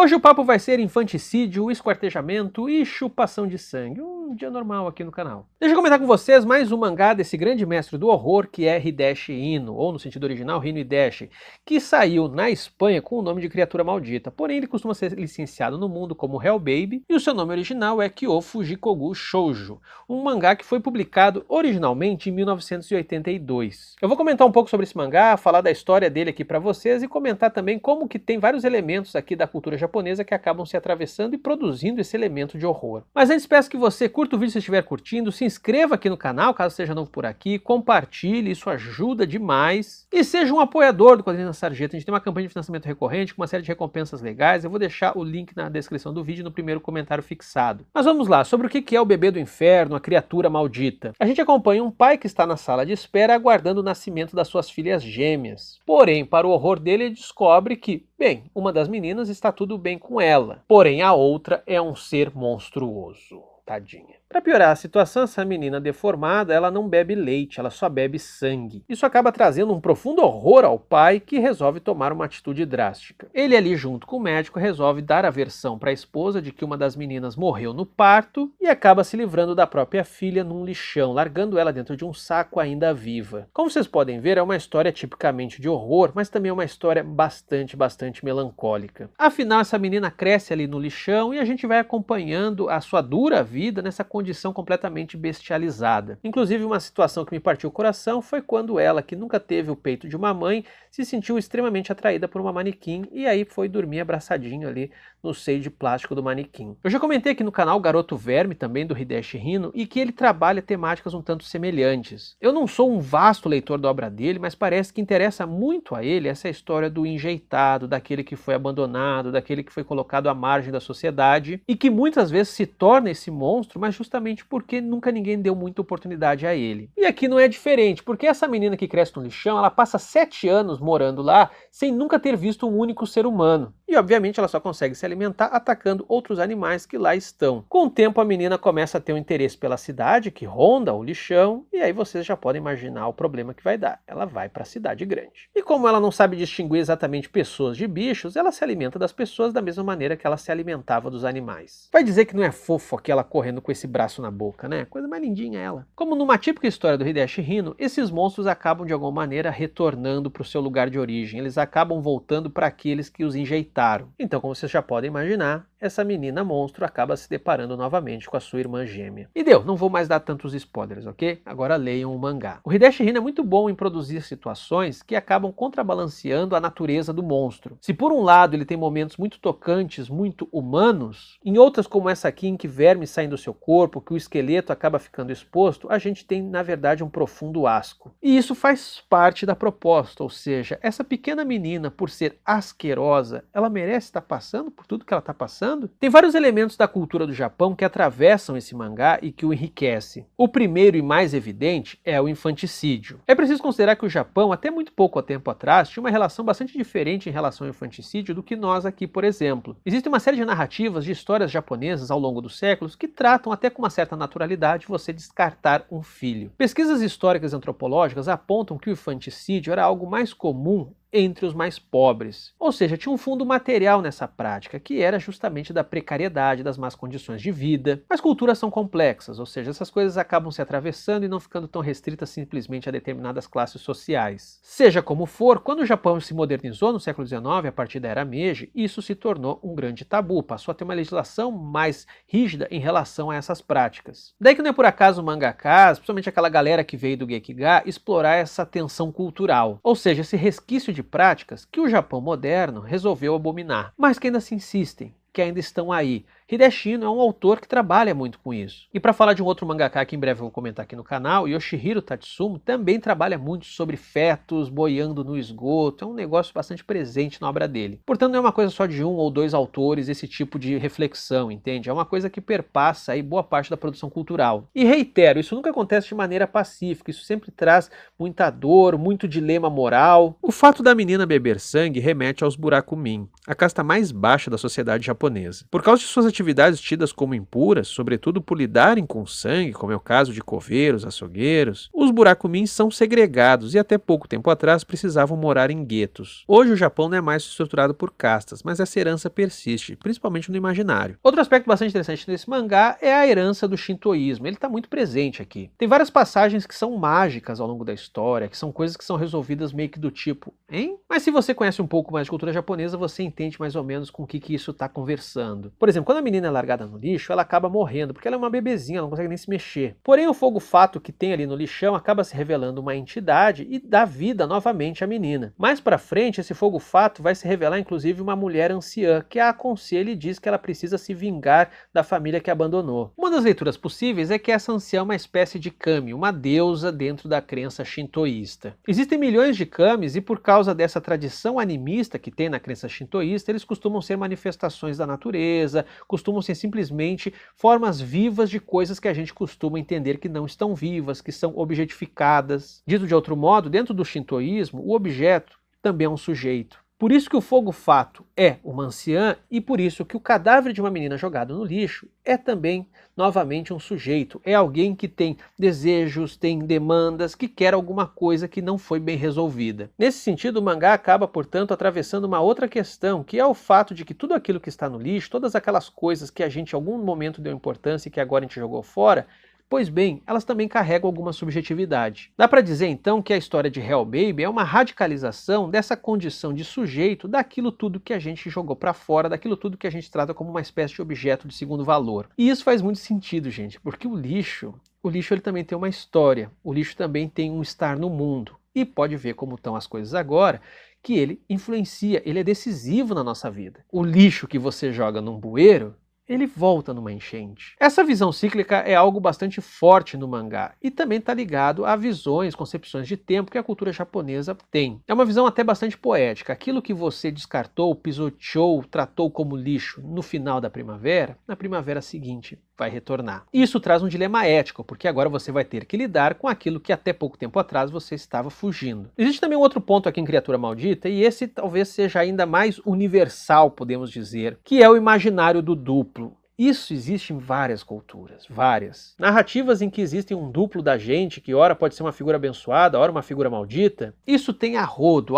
Hoje o papo vai ser infanticídio, esquartejamento e chupação de sangue. Um dia normal aqui no canal. Deixa eu comentar com vocês mais um mangá desse grande mestre do horror, que é Hideshi Anno, ou no sentido original, Hino Hideshi, que saiu na Espanha com o nome de Criatura Maldita, porém ele costuma ser licenciado no mundo como Hell Baby, e o seu nome original é Kyo Fujikogu Shoujo, um mangá que foi publicado originalmente em 1982. Eu vou comentar um pouco sobre esse mangá, falar da história dele aqui pra vocês e comentar também como que tem vários elementos aqui da cultura japonesa que acabam se atravessando e produzindo esse elemento de horror. Mas antes peço que você curta o vídeo se estiver curtindo, se inscreva aqui no canal caso seja novo por aqui, compartilhe, isso ajuda demais, e seja um apoiador do Quadrinhos da Sarjeta. A gente tem uma campanha de financiamento recorrente com uma série de recompensas legais, eu vou deixar o link na descrição do vídeo no primeiro comentário fixado. Mas vamos lá, sobre o que é o bebê do inferno, a criatura maldita. A gente acompanha um pai que está na sala de espera aguardando o nascimento das suas filhas gêmeas. Porém, para o horror dele, ele descobre que, bem, uma das meninas está tudo bem com ela, porém a outra é um ser monstruoso. Tadinha. Para piorar a situação, essa menina deformada, ela não bebe leite, ela só bebe sangue. Isso acaba trazendo um profundo horror ao pai, que resolve tomar uma atitude drástica. Ele ali junto com o médico resolve dar a versão para a esposa de que uma das meninas morreu no parto e acaba se livrando da própria filha num lixão, largando ela dentro de um saco ainda viva. Como vocês podem ver, é uma história tipicamente de horror, mas também é uma história bastante melancólica. Afinal, essa menina cresce ali no lixão e a gente vai acompanhando a sua dura vida nessa condição completamente bestializada. Inclusive, uma situação que me partiu o coração foi quando ela, que nunca teve o peito de uma mãe, se sentiu extremamente atraída por uma manequim e aí foi dormir abraçadinho ali no seio de plástico do manequim. Eu já comentei aqui no canal Garoto Verme, também do Hideshi Anno, e que ele trabalha temáticas um tanto semelhantes. Eu não sou um vasto leitor da obra dele, mas parece que interessa muito a ele essa história do enjeitado, daquele que foi abandonado, daquele que foi colocado à margem da sociedade e que muitas vezes se torna esse monstro, mas justamente porque nunca ninguém deu muita oportunidade a ele. E aqui não é diferente, porque essa menina que cresce no lixão, ela passa 7 anos morando lá sem nunca ter visto um único ser humano. E obviamente ela só consegue se alimentar atacando outros animais que lá estão. Com o tempo a menina começa a ter um interesse pela cidade que ronda o lixão, e aí vocês já podem imaginar o problema que vai dar. Ela vai para a cidade grande. E como ela não sabe distinguir exatamente pessoas de bichos, ela se alimenta das pessoas da mesma maneira que ela se alimentava dos animais. Vai dizer que não é fofo aquela correndo com esse braço na boca, né? Coisa mais lindinha ela. Como numa típica história do Hideshi Anno, esses monstros acabam de alguma maneira retornando para o seu lugar de origem. Eles acabam voltando para aqueles que os enjeitaram. Então, como vocês já podem imaginar, essa menina monstro acaba se deparando novamente com a sua irmã gêmea. E deu, não vou mais dar tantos spoilers, ok? Agora leiam o mangá. O Hideshi Anno é muito bom em produzir situações que acabam contrabalanceando a natureza do monstro. Se por um lado ele tem momentos muito tocantes, muito humanos, em outras como essa aqui em que vermes saem do seu corpo, que o esqueleto acaba ficando exposto, a gente tem na verdade um profundo asco. E isso faz parte da proposta, ou seja, essa pequena menina, por ser asquerosa, ela merece estar passando por tudo que ela está passando? Tem vários elementos da cultura do Japão que atravessam esse mangá e que o enriquece. O primeiro e mais evidente é o infanticídio. É preciso considerar que o Japão, até muito pouco tempo atrás, tinha uma relação bastante diferente em relação ao infanticídio do que nós aqui, por exemplo. Existe uma série de narrativas de histórias japonesas ao longo dos séculos que tratam até com uma certa naturalidade você descartar um filho. Pesquisas históricas e antropológicas apontam que o infanticídio era algo mais comum entre os mais pobres. Ou seja, tinha um fundo material nessa prática, que era justamente da precariedade, das más condições de vida. As culturas são complexas, ou seja, essas coisas acabam se atravessando e não ficando tão restritas simplesmente a determinadas classes sociais. Seja como for, quando o Japão se modernizou no século XIX, a partir da Era Meiji, isso se tornou um grande tabu, passou a ter uma legislação mais rígida em relação a essas práticas. Daí que não é por acaso mangakas, principalmente aquela galera que veio do Gekiga, explorar essa tensão cultural, ou seja, esse resquício de práticas que o Japão moderno resolveu abominar, mas que ainda se insistem, que ainda estão aí. Hideshi Anno é um autor que trabalha muito com isso. E para falar de um outro mangaka que em breve eu vou comentar aqui no canal, Yoshihiro Tatsumo também trabalha muito sobre fetos boiando no esgoto, é um negócio bastante presente na obra dele. Portanto, não é uma coisa só de um ou dois autores esse tipo de reflexão, entende? É uma coisa que perpassa aí boa parte da produção cultural. E reitero, isso nunca acontece de maneira pacífica, isso sempre traz muita dor, muito dilema moral. O fato da menina beber sangue remete aos Burakumin, a casta mais baixa da sociedade japonesa. Por causa de suas atividades tidas como impuras, sobretudo por lidarem com sangue, como é o caso de coveiros, açougueiros, os burakumins são segregados e até pouco tempo atrás precisavam morar em guetos. Hoje o Japão não é mais estruturado por castas, mas essa herança persiste, principalmente no imaginário. Outro aspecto bastante interessante desse mangá é a herança do shintoísmo. Ele está muito presente aqui. Tem várias passagens que são mágicas ao longo da história, que são coisas que são resolvidas meio que do tipo, hein? Mas se você conhece um pouco mais de cultura japonesa, você entende mais ou menos com o que isso está conversando. Por exemplo, quando a menina é largada no lixo, ela acaba morrendo, porque ela é uma bebezinha, ela não consegue nem se mexer. Porém, o fogo fato que tem ali no lixão acaba se revelando uma entidade e dá vida novamente à menina. Mais pra frente, esse fogo fato vai se revelar inclusive uma mulher anciã, que a aconselha e diz que ela precisa se vingar da família que abandonou. Uma das leituras possíveis é que essa anciã é uma espécie de kami, uma deusa dentro da crença shintoísta. Existem milhões de kamis e por causa dessa tradição animista que tem na crença shintoísta, eles costumam ser manifestações da natureza, costumam ser simplesmente formas vivas de coisas que a gente costuma entender que não estão vivas, que são objetificadas. Dito de outro modo, dentro do shintoísmo, o objeto também é um sujeito. Por isso que o fogo fato é uma anciã e por isso que o cadáver de uma menina jogado no lixo é também, novamente, um sujeito. É alguém que tem desejos, tem demandas, que quer alguma coisa que não foi bem resolvida. Nesse sentido, o mangá acaba, portanto, atravessando uma outra questão, que é o fato de que tudo aquilo que está no lixo, todas aquelas coisas que a gente em algum momento deu importância e que agora a gente jogou fora, pois bem, elas também carregam alguma subjetividade. Dá para dizer então que a história de Hell Baby é uma radicalização dessa condição de sujeito daquilo tudo que a gente jogou para fora, daquilo tudo que a gente trata como uma espécie de objeto de segundo valor. E isso faz muito sentido, gente, porque o lixo ele também tem uma história, o lixo também tem um estar no mundo. E pode ver como estão as coisas agora, que ele influencia, ele é decisivo na nossa vida. O lixo que você joga num bueiro, ele volta numa enchente. Essa visão cíclica é algo bastante forte no mangá e também está ligado a visões, concepções de tempo que a cultura japonesa tem. É uma visão até bastante poética. Aquilo que você descartou, pisoteou, tratou como lixo no final da primavera, na primavera seguinte vai retornar. Isso traz um dilema ético, porque agora você vai ter que lidar com aquilo que até pouco tempo atrás você estava fugindo. Existe também um outro ponto aqui em Criatura Maldita, e esse talvez seja ainda mais universal, podemos dizer, que é o imaginário do duplo. Isso existe em várias culturas, várias. Narrativas em que existe um duplo da gente, que ora pode ser uma figura abençoada, ora uma figura maldita. Isso tem a rodo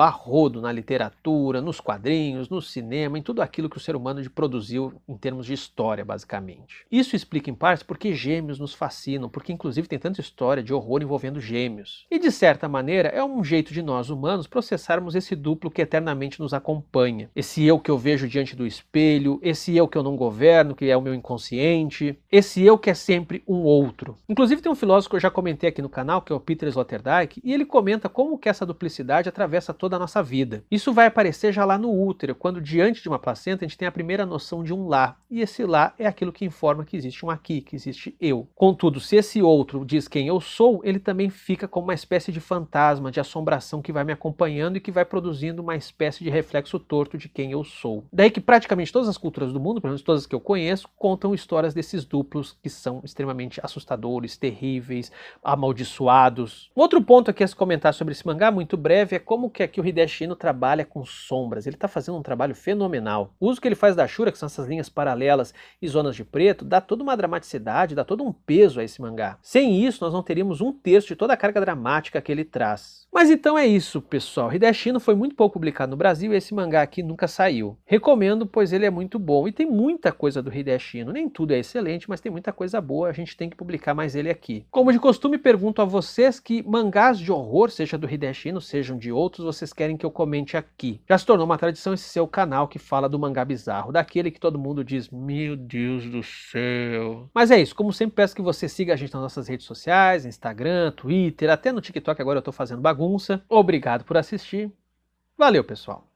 na literatura, nos quadrinhos, no cinema, em tudo aquilo que o ser humano produziu em termos de história, basicamente. Isso explica em parte porque gêmeos nos fascinam, porque inclusive tem tanta história de horror envolvendo gêmeos. E de certa maneira é um jeito de nós humanos processarmos esse duplo que eternamente nos acompanha. Esse eu que eu vejo diante do espelho, esse eu que eu não governo, que é o meu inconsciente, esse eu que é sempre um outro. Inclusive tem um filósofo que eu já comentei aqui no canal, que é o Peter Sloterdijk, e ele comenta como que essa duplicidade atravessa toda a nossa vida. Isso vai aparecer já lá no útero, quando diante de uma placenta a gente tem a primeira noção de um lá, e esse lá é aquilo que informa que existe um aqui, que existe eu. Contudo, se esse outro diz quem eu sou, ele também fica como uma espécie de fantasma, de assombração que vai me acompanhando e que vai produzindo uma espécie de reflexo torto de quem eu sou. Daí que praticamente todas as culturas do mundo, pelo menos todas que eu conheço, contam histórias desses duplos que são extremamente assustadores, terríveis, amaldiçoados. Um outro ponto aqui a se comentar sobre esse mangá, muito breve, é como que aqui o Hideshi Anno trabalha com sombras. Ele está fazendo um trabalho fenomenal. O uso que ele faz da Ashura, que são essas linhas paralelas e zonas de preto, dá toda uma dramaticidade, dá todo um peso a esse mangá. Sem isso, nós não teríamos um terço de toda a carga dramática que ele traz. Mas então é isso, pessoal. Hideshi Anno foi muito pouco publicado no Brasil e esse mangá aqui nunca saiu. Recomendo, pois ele é muito bom. E tem muita coisa do Hideshi Anno. Nem tudo é excelente, mas tem muita coisa boa, a gente tem que publicar mais ele aqui. Como de costume, pergunto a vocês que mangás de horror, seja do Hideshi Anno, sejam de outros, vocês querem que eu comente aqui. Já se tornou uma tradição esse seu canal que fala do mangá bizarro, daquele que todo mundo diz, meu Deus do céu. Mas é isso, como sempre peço que você siga a gente nas nossas redes sociais, Instagram, Twitter, até no TikTok agora eu tô fazendo bagunça. Obrigado por assistir. Valeu, pessoal.